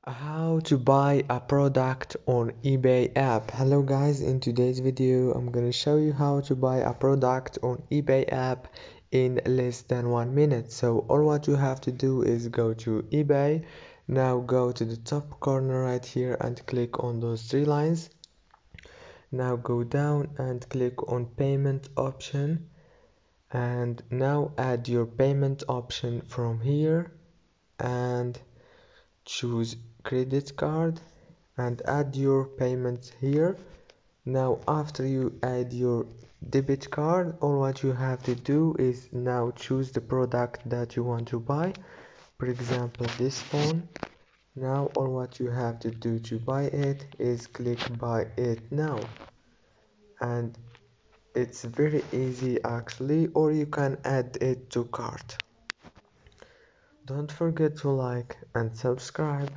How to buy a product on eBay app. Hello guys, in today's video I'm gonna show you how to buy a product on eBay app in less than 1 minute. So all what you have to do is go to eBay. Now go to the top corner right here and click on those three lines. Now go down and click on payment option, and now add your payment option from here and choose credit card and add your payments here. Now after you add your debit card, all what you have to do is now choose the product that you want to buy. For example, this phone. Now all what you have to do to buy it is click buy it now, and it's very easy actually, or you can add it to cart. Don't forget to like and subscribe.